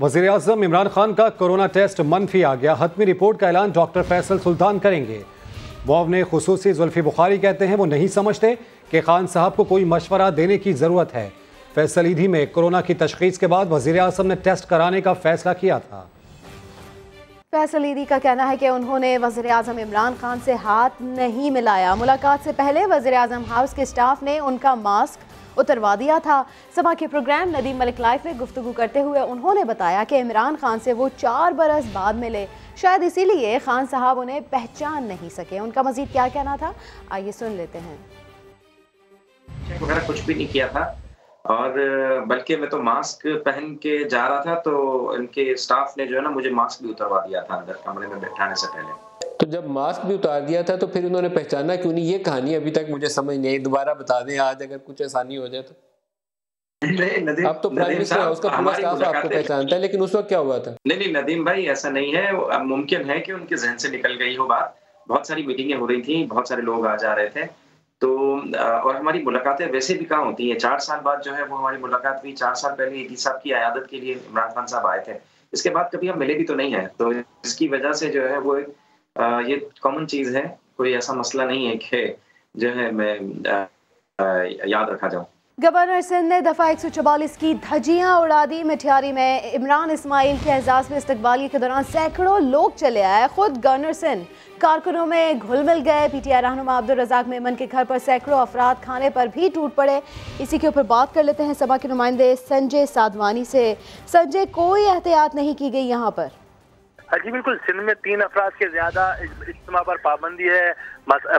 वज़ीर आज़म इमरान खान का corona test मनफी आ गया। हतमी रिपोर्ट का ऐलान डॉक्टर फैसल सुल्तान करेंगे। मुआवने खुसूसी जुल्फी बुखारी कहते हैं वो नहीं समझते कि खान साहब को कोई मशवरा देने की ज़रूरत है। फैसल ईदी में कोरोना की तशख़ीस के बाद वज़ीर आज़म ने टेस्ट कराने का फैसला किया था। फैसल ईदी का कहना है कि उन्होंने वज़ीर आज़म इमरान खान से हाथ नहीं मिलाया। मुलाकात से पहले वज़ीर आज़म हाउस के स्टाफ ने उनका मास्क उतरवा दिया था। सभा के प्रोग्राम नदीम मलिक लाइफ में गुफ्तगू करते हुए उन्होंने बताया कि इमरान खान से वो 4 बरस बाद मिले, शायद इसीलिए खान साहब उन्हें पहचान नहीं सके। उनका मजीद क्या कहना था, आइए सुन लेते हैं। वगैरह कुछ भी नहीं किया था और बल्कि मैं तो मास्क पहन के जा रहा था तो इनके स्टाफ ने जो है ना मुझे मास्क भी उतरवा दिया था अंदर कमरे में बैठाने से पहले। तो जब मास्क भी उतार दिया था तो फिर उन्होंने पहचाना क्यों नहीं? ये कहानी अभी तक मुझे समझ नहीं आई, दोबारा बता दें आज अगर कुछ आसानी हो जाए तो। अब तो प्राइम मिनिस्टर हाउस का पूरा स्टाफ आपको पहचानता है, लेकिन उस वक्त क्या हुआ था? नहीं नदीम भाई, ऐसा नहीं है। अब मुमकिन है कि उनके जहन से निकल गई हो बात। बहुत सारी मीटिंगें हो रही थी, बहुत सारे लोग आ जा रहे थे, तो और हमारी मुलाकातें वैसे भी कहाँ होती हैं। 4 साल बाद जो है वो हमारी मुलाकात हुई। 4 साल पहले ईदी साहब की अयादत के लिए इमरान खान साहब आए थे। इसके बाद कभी हम मिले भी तो नहीं है, तो इसकी वजह से जो है वो ये कॉमन चीज है। कोई ऐसा मसला नहीं है कि जो है मैं याद रखा जाऊं। गवर्नर सिंध ने दफा 144 की धज्जियां उड़ा दी। मिठियारी में इमरान इस्माइल के एजाज में इस्तकबालिया के दौरान सैकड़ों लोग चले आए। खुद गवर्नर सिंध कारकुनों में घुल मिल गए। पीटीआई रहनुमा अब्दुल रज़ाक मेमन के घर पर सैकड़ों अफराद खाने पर भी टूट पड़े। इसी के ऊपर बात कर लेते हैं सभा के नुमाइंदे संजय साधवानी से। संजय, कोई एहतियात नहीं की गई यहाँ पर? जी बिल्कुल, सिंध में 3 अफराद के ज्यादा इज्तिमा पर पाबंदी है।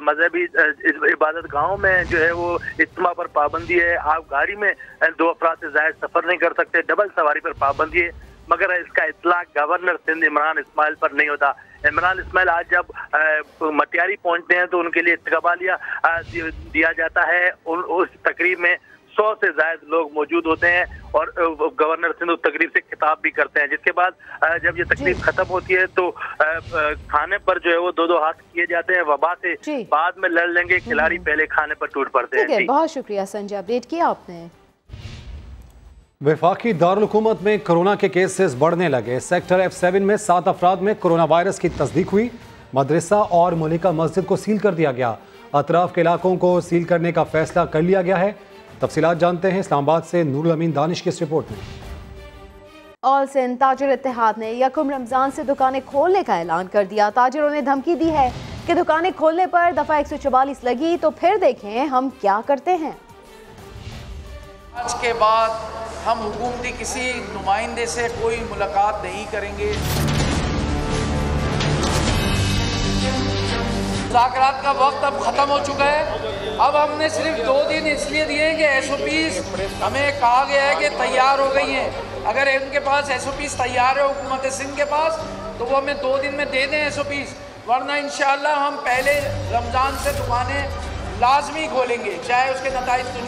मजहबी इबादत गाहों में जो है वो इज्तिमा पर पाबंदी है। आप गाड़ी में 2 अफराद से ज्यादा सफर नहीं कर सकते। डबल सवारी पर पाबंदी है, मगर इसका इतलाक गवर्नर सिंध इमरान इस्माइल पर नहीं होता। इमरान इस्माइल आज जब मटियारी पहुंचते हैं तो उनके लिए इस्तकबालिया दिया जाता है। उस तकरीब में 100 से ज्यादा लोग मौजूद होते हैं और गवर्नर सिंध उस तकरीब से खिताब भी करते हैं। जिसके बाद जब ये तकरीब खत्म होती है तो खाने पर जो है वो 2-2 हाथ किए जाते हैं। वबा से बाद में लड़ लेंगे खिलाड़ी, पहले खाने पर टूट पड़ते हैं। बहुत शुक्रिया संजय, अपडेट किया आपने। वफाकी दारुल हुकूमत में कोरोना के केसेस बढ़ने लगे। सेक्टर F7 में 7 अफराद में कोरोना वायरस की तस्दीक हुई। मदरसा और मलिका मस्जिद को सील कर दिया गया। अतराफ के इलाकों को सील करने का फैसला कर लिया गया है। तफसीलात जानते हैं इस्लामाबाद से नूरुल अमीन दानिश की इस रिपोर्ट में। ऑल सिंध ताजिर इत्तेहाद ने यकम रमजान से दुकानें खोलने का ऐलान कर दिया। ताजिरों ने धमकी दी है कि दुकानें खोलने पर दफा 144 लगी तो फिर देखें हम क्या करते हैं। आज के बाद हम हुकूमती किसी नुमाइंदे से कोई मुलाकात नहीं करेंगे। मुज़ाकरात का वक्त अब ख़त्म हो चुका है। अब हमने सिर्फ 2 दिन इसलिए दिए हैं कि SOPs हमें कहा गया है कि तैयार हो गई हैं। अगर इनके पास SOPs तैयार है हुकूमत सिंध के पास तो वो हमें 2 दिन में दे दें SOPs, वरना इंशाअल्लाह हम पहले रमज़ान से दुकानें लाजमी खोलेंगे, चाहे उसके नताइज कुछ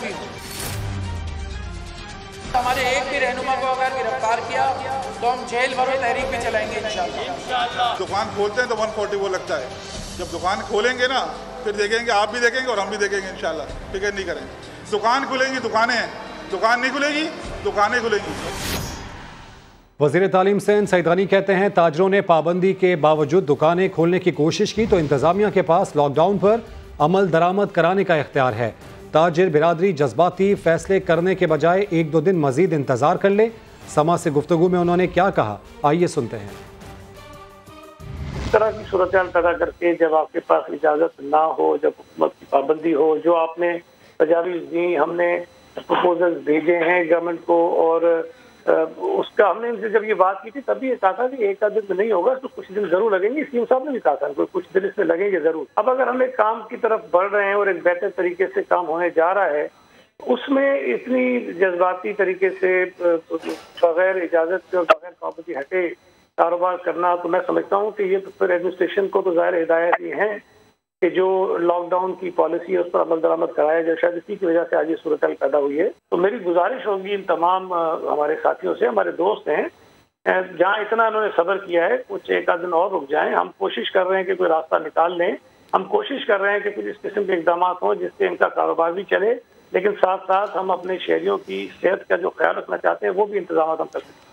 भी हो। हमारे एक भी रहनुमा को अगर गिरफ्तार किया तो हम जेल भरो तहरीक भी चलाएंगे इंशाअल्लाह। दुकान खोलते हैं तो 140 वो लगता है। जब दुकान खोलेंगे ना फिर देखेंगे, आप भी देखेंगे और हम भी देखेंगे इंशाल्लाह। फिक्र नहीं करेंगे। दुकान खुलेंगी दुकानें हैं, दुकान नहीं खुलेगी दुकानें खुलेंगी। वज़ीर तालीम सिंध सईदानी कहते हैं ताजरों ने पाबंदी के बावजूद दुकानें खोलने की कोशिश की तो इंतजामिया के पास लॉकडाउन पर अमल दरामद कराने का इख्तियार है। ताजिर बिरादरी जज्बाती फैसले करने के बजाय 1-2 दिन मजीद इंतजार कर ले। समा से गुफ्तगू में उन्होंने क्या कहा, आइए सुनते हैं। इस तरह की सूरत पैदा करके जब आपके पास इजाजत ना हो, जब हुकूमत की पाबंदी हो, जो आपने तजावीज़ दी, हमने प्रपोजल भेजे हैं गवर्नमेंट को और उसका हमने इनसे जब ये बात की थी तभी ये कहा था कि 1 दिन में नहीं होगा तो कुछ दिन जरूर लगेंगे। सीएम साहब ने भी कहा था कुछ दिन इसमें लगेंगे जरूर। अब अगर हम एक काम की तरफ बढ़ रहे हैं और एक बेहतर तरीके से काम होने जा रहा है, उसमें इतनी जज्बाती तरीके से बगैर इजाजत के और बगैर पाबंदी हटे कारोबार करना, तो मैं समझता हूँ कि ये तो फिर एडमिनिस्ट्रेशन को तो ज़ाहिर हिदायत ये है कि जो लॉकडाउन की पॉलिसी है उस पर अमल दरामद कराया जाए। शायद इसी की वजह से आज ये सूरत पैदा हुई है। तो मेरी गुजारिश होगी इन तमाम हमारे साथियों से, हमारे दोस्त हैं, जहाँ इतना इन्होंने सब्र किया है कुछ 1 दिन और रुक जाएं। हम कोशिश कर रहे हैं कि कोई रास्ता निकाल लें। हम कोशिश कर रहे हैं कि कुछ इस किस्म के इकदाम हों जिससे इनका कारोबार भी चले, लेकिन साथ साथ हम अपने शहरियों की सेहत का जो ख्याल रखना चाहते हैं वो भी इंतजाम हम कर सकते हैं।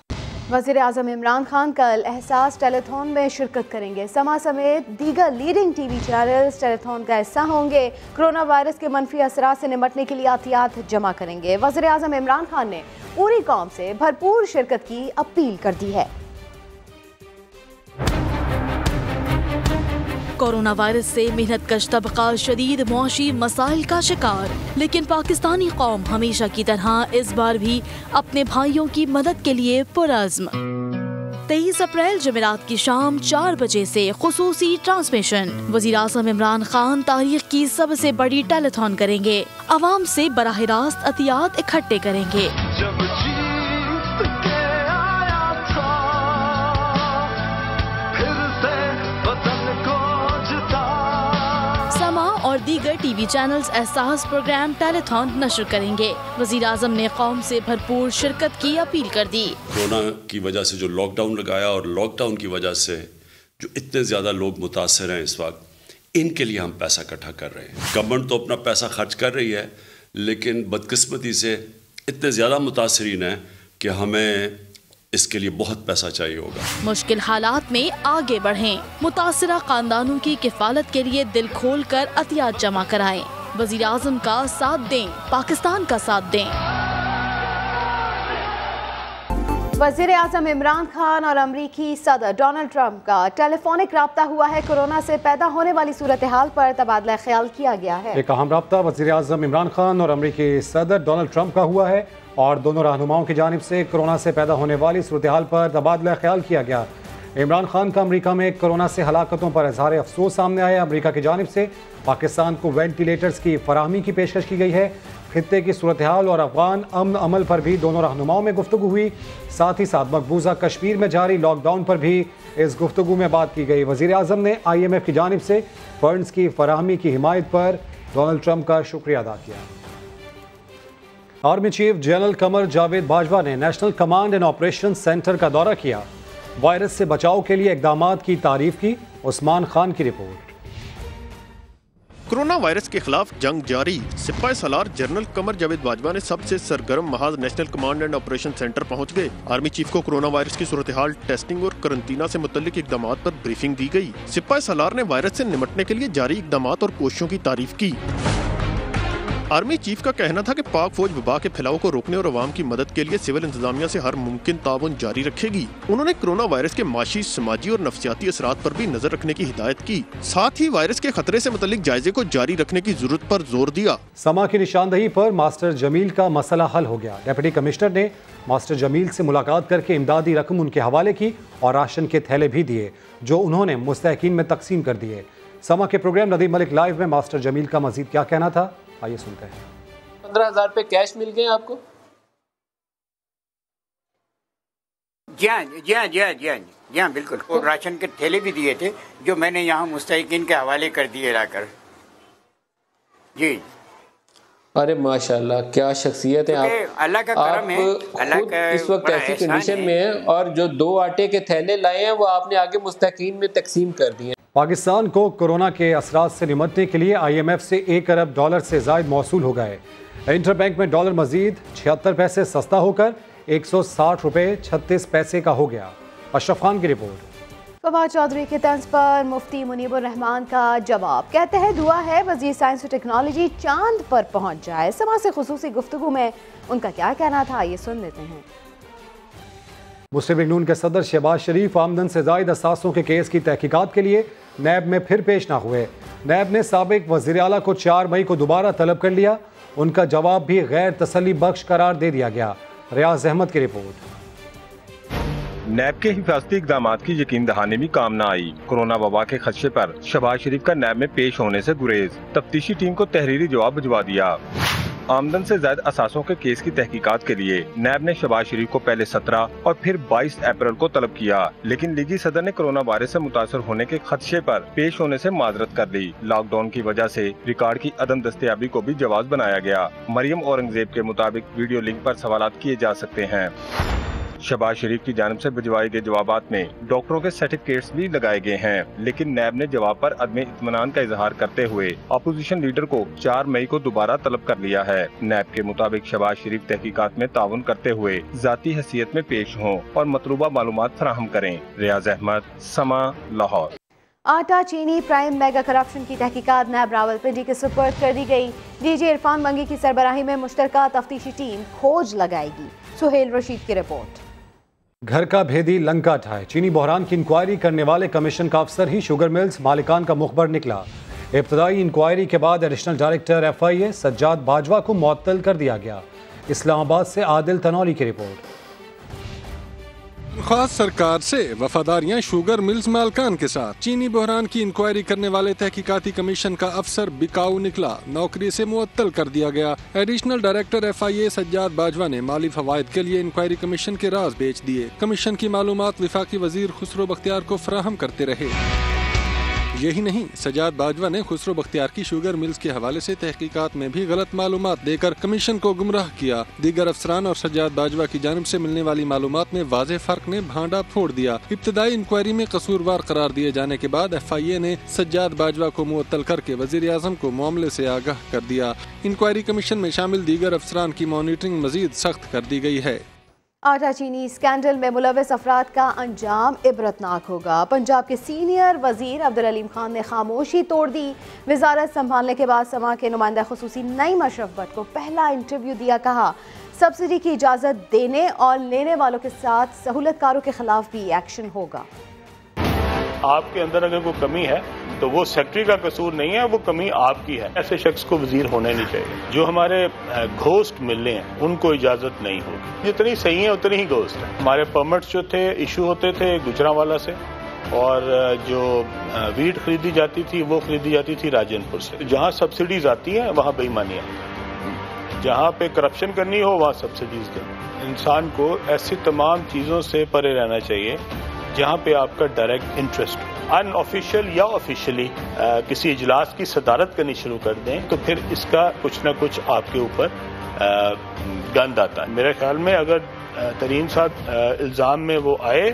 वज़ीर आज़म इमरान खान कल एहसास टेलीथॉन में शिरकत करेंगे। समा समेत दीगर लीडिंग टीवी चैनल्स टेलीथॉन का हिस्सा होंगे। कोरोना वायरस के मनफी असरात से निपटने के लिए एहतियात जमा करेंगे। वज़ीर आज़म इमरान खान ने पूरी कौम से भरपूर शिरकत की अपील कर दी है। कोरोना वायरस से मेहनतकश तबका शदीद मुआशी मसाइल का शिकार, लेकिन पाकिस्तानी कौम हमेशा की तरह इस बार भी अपने भाइयों की मदद के लिए पुरअज़्म। 23 अप्रैल जुमेरात की शाम 4 बजे से खुसूसी ट्रांसमिशन। वज़ीर आज़म इमरान खान तारीख की सबसे बड़ी टेलीथॉन करेंगे। अवाम से बराह रास्त अतियात इकट्ठे करेंगे। और दीगर टीवी चैनल्स एहसास प्रोग्राम टेलीथॉन नशर करेंगे। वज़ीर आज़म ने कौम से भरपूर शिरकत की अपील कर दी। कोरोना की वजह से जो लॉकडाउन लगाया और लॉकडाउन की वजह से जो इतने ज़्यादा लोग मुतासर हैं इस वक्त, इनके लिए हम पैसा इकट्ठा कर रहे हैं। गवर्नमेंट तो अपना पैसा खर्च कर रही है, लेकिन बदकिस्मती से इतने ज़्यादा मुतासरीन हैं कि हमें इसके लिए बहुत पैसा चाहिए होगा। मुश्किल हालात में आगे बढ़ें। मुतासिरा खानदानों की किफालत के लिए दिल खोल कर अतियात जमा कराएं। वज़ीर आज़म का साथ दें, पाकिस्तान का साथ दें। वज़ीर आज़म इमरान खान और अमरीकी सदर डोनाल्ड ट्रंप का टेलीफोनिक राब्ता हुआ है। कोरोना से पैदा होने वाली सूरत हाल पर तबादला ख्याल किया गया है। एक अहम राब्ता वज़ीर आज़म इमरान खान और अमरीकी सदर डोनाल्ड ट्रंप का हुआ है और दोनों रहनुमाओं की जानिब से कोरोना से पैदा होने वाली सूरत हाल पर तबादला ख्याल किया गया। इमरान खान का अमरीका में कोरोना से हलाकतों पर इजहार अफसोस सामने आया। अमरीका की जानिब से पाकिस्तान को वेंटिलेटर्स की फराहमी की पेशकश की गई है। खित्ते की सूरत हाल और अफगान अमन अमल पर भी दोनों रहनुमाओं में गुफ्तगू हुई। साथ ही साथ मकबूजा कश्मीर में जारी लॉकडाउन पर भी इस गुफ्तगू में बात की गई। वज़ीर आज़म ने IMF की जानिब से फंड्स की फराहमी की हिमायत पर डोनाल्ड ट्रंप का शुक्रिया अदा किया। Army chief general Qamar Javed Bajwa ने national command and operation centre का दौरा किया। वायरस से बचाव के लिए इक़दामात की तारीफ की। उस्मान खान की रिपोर्ट। कोरोना वायरस के खिलाफ जंग जारी। सिपाही सालार जनरल कमर जावेद बाजवा ने सबसे सरगर्म महाज national command and operation centre पहुंच गए। आर्मी चीफ को कोरोना वायरस की सूरत हाल, टेस्टिंग और करंतना से मुतल्लिक इकदामात पर ब्रीफिंग दी गई। सिपाही सालार ने वायरस से निपटने के लिए जारी इकदामात और कोशिशों की तारीफ की। आर्मी चीफ का कहना था कि पाक फौज वबा के फैलाव को रोकने और अवाम की मदद के लिए सिविल इंतजामिया से हर मुमकिन ताउन जारी रखेगी। उन्होंने कोरोना वायरस के माशी, समाजी और नफ्सियाती असरात पर भी नजर रखने की हिदायत की। साथ ही वायरस के खतरे से मुतल्लिक जायजे को जारी रखने की जरूरत पर जोर दिया। समा की निशानदही पर मास्टर जमील का मसला हल हो गया। डिप्टी कमिश्नर ने मास्टर जमील से मुलाकात करके इमदादी रकम उनके हवाले की और राशन के थैले भी दिए, जो उन्होंने मुस्तहकीन में तकसीम कर दिए। समा के प्रोग्राम नदीम मलिक लाइव में मास्टर जमील का मजीद क्या कहना था, आइए सुनते हैं। 15,000 रुपए कैश मिल गए आपको? जी हाँ बिल्कुल। और राशन के थैले भी दिए थे, जो मैंने यहाँ मुस्तहिकीन के हवाले कर दिए लाकर। जी अरे माशाल्लाह, क्या शख्सियत है आप। अल्लाह का करम है। अल्लाह का इस वक्त ऐसी कंडीशन में है और जो 2 आटे के थैले लाए हैं वो आपने आगे मुस्तहिकीन में तकसीम कर दिए। पाकिस्तान को कोरोना के असरात से निपटने के लिए IMF से $1 अरब से जायद मौसूल हो गए। इंटरबैंक में डॉलर मजीद 76 पैसे सस्ता होकर 160 रुपए 36 पैसे का हो गया। अशरफ खान की रिपोर्ट। फवाद चौधरी के तंज पर मुफ्ती मुनीबुर रहमान का जवाब। कहते हैं दुआ है वजीर साइंस और टेक्नोलॉजी चांद पर पहुंच जाए। समा से खुसूसी गुफ्तगू में उनका क्या कहना था, ये सुन लेते हैं। मुस्लिम लीग नून के सदर शहबाज शरीफ आमदन से जायद असासों के केस की तहकीकात के लिए नैब में फिर पेश ना हुए। नैब ने साबिक वज़ीर आला को 4 मई को दोबारा तलब कर लिया। उनका जवाब भी गैर तसल्ली बख्श करार दे दिया गया। रियाज अहमद की रिपोर्ट। नैब के हिफाजती इक़दाम की यकीन दहानी भी काम न आई। कोरोना वबा के खदशे पर शहबाज शरीफ का नैब में पेश होने से गुरेज। तफ्तीशी टीम को तहरीरी जवाब भिजवा दिया। आमदन से ज्यादा असासों के केस की तहकीकात के लिए नैब ने शहबाज शरीफ को पहले 17 और फिर 22 अप्रैल को तलब किया, लेकिन लीगी सदर ने कोरोना वायरस से मुतासर होने के खदशे पर पेश होने से माजरत कर ली। लॉकडाउन की वजह से रिकॉर्ड की अदम दस्तयाबी को भी जवाज बनाया गया। मरियम औरंगजेब के मुताबिक वीडियो लिंक पर सवालात किए जा सकते हैं। शहबाज शरीफ की जानिब से भिजवाए गए जवाबात में डॉक्टरों के सर्टिफिकेट्स भी लगाए गए हैं, लेकिन नैब ने जवाब पर अदम इत्मीनान का इजहार करते हुए अपोजिशन लीडर को 4 मई को दोबारा तलब कर लिया है। नैब के मुताबिक शहबाज शरीफ तहकीकात में ताउन करते हुए जाती हैसियत में पेश हों और मतलूबा मालूमात फराहम करें। रियाज अहमद, समा, लाहौर। आटा चीनी प्राइम मेगा करप्शन की तहकीकात नैब रावलपिंडी के सुपर्द कर दी गई। डीजी इरफान मंगी की सरबराही में मुश्तरका तफ्तीशी टीम खोज लगाएगी। सुहेल रशीद की रिपोर्ट। घर का भेदी लंका ढाए, चीनी बहरान की इंक्वायरी करने वाले कमीशन का अफसर ही शुगर मिल्स मालिकान का मुखबर निकला। इब्तदाई इंक्वायरी के बाद additional director FIA Sajjad Bajwa को मुअत्तल कर दिया गया। इस्लामाबाद से आदिल तनौली की रिपोर्ट। खास सरकार से वफादारियां शुगर मिल्स मालकान के साथ। चीनी बहरान की इंक्वायरी करने वाले तहकीकाती कमीशन का अफसर बिकाऊ निकला, नौकरी से मुअत्तल कर दिया गया। Additional director FIA Sajjad Bajwa ने माली फवायद के लिए इंक्वायरी कमीशन के राज बेच दिए। कमीशन की मालूमात विफाकी वजीर खुसरो बख्तियार को फराहम करते रहे। यही नहीं, सज्जाद बाजवा ने खुसरो बख्तियार की शुगर मिल्स के हवाले से तहकीकात में भी गलत मालूमात देकर कमीशन को गुमराह किया। दीगर अफसरान और सज्जाद बाजवा की जानिब से मिलने वाली मालूमात में वाज़े फर्क ने भांडा फोड़ दिया। इब्तदाई इंक्वायरी में कसूरवार करार दिए जाने के बाद FIA ने सज्जाद बाजवा को मुअत्तल करके वज़ीर आज़म को मामले से आगाह कर दिया। इंक्वायरी कमीशन में शामिल दीगर अफसरान की मॉनिटरिंग मजीद सख्त कर दी गई है। आटा चीनी स्कैंडल में मुलविस अफराद का अंजाम इबरतनाक होगा। पंजाब के सीनियर वजीर अब्दुल अलीम खान ने खामोशी तोड़ दी। वजारत संभालने के बाद समा के नुमाइंदा खुसूसी नईम अशरफ भट्ट को पहला इंटरव्यू दिया, कहा सब्सिडी की इजाज़त देने और लेने वालों के साथ सहूलतकारों के खिलाफ भी एक्शन होगा। आपके अंदर अगर कोई कमी है तो वो सेक्रेटरी का कसूर नहीं है, वो कमी आपकी है। ऐसे शख्स को वजीर होने नहीं चाहिए। जो हमारे घोस्ट मिलने हैं उनको इजाजत नहीं होगी। जितनी सही है उतनी ही घोस्ट है। हमारे परमिट्स जो थे इशू होते थे गुजरांवाला से, और जो वीट खरीदी जाती थी वो खरीदी जाती थी राजनपुर से। जहाँ सब्सिडीज आती हैं वहाँ बेईमानी है, जहाँ पे करप्शन करनी हो वहाँ सब्सिडीज दें। इंसान को ऐसी तमाम चीजों से परे रहना चाहिए जहाँ पे आपका डायरेक्ट इंटरेस्ट हो। अनऑफिशियल या ऑफिशियली किसी इजलास की सदारत करनी शुरू कर दें तो फिर इसका कुछ न कुछ आपके ऊपर गंद आता है। मेरे ख्याल में अगर तरीन साहब इल्जाम में वो आए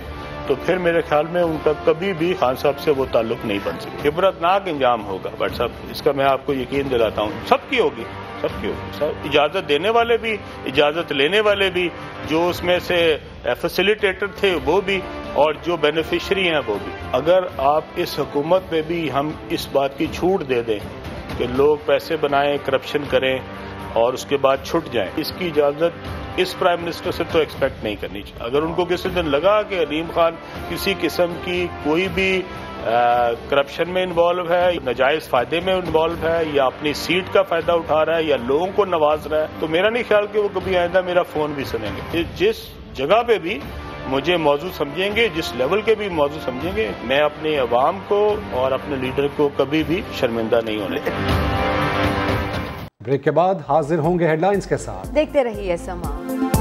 तो फिर मेरे ख्याल में उनका कभी भी खान साहब से वो ताल्लुक नहीं बन सके। इबरतनाक इंजाम होगा बट साहब, इसका मैं आपको यकीन दिलाता हूँ सबकी होगी, सबकी होगी। सब इजाजत देने वाले भी, इजाजत लेने वाले भी, जो उसमें से फैसिलिटेटर थे वो भी, और जो बेनिफिशरी हैं वो भी। अगर आप इस हुकूमत में भी हम इस बात की छूट दे दें कि लोग पैसे बनाएं, करप्शन करें और उसके बाद छुट जाएं, इसकी इजाजत इस प्राइम मिनिस्टर से तो एक्सपेक्ट नहीं करनी चाहिए। अगर उनको किसी दिन लगा कि अलीम खान किसी किस्म की कोई भी करप्शन में इन्वॉल्व है, नाजायज फायदे में इन्वॉल्व है, या अपनी सीट का फायदा उठा रहा है, या लोगों को नवाज रहा है, तो मेरा नहीं ख्याल कि वो कभी आइंदा मेरा फोन भी सुनेंगे। जिस जगह पे भी मुझे मौजूद समझेंगे, जिस लेवल के भी मौजूद समझेंगे, मैं अपने अवाम को और अपने लीडर को कभी भी शर्मिंदा नहीं होने देंगे। ब्रेक के बाद हाजिर होंगे हेडलाइंस के साथ। देखते रहिए समा।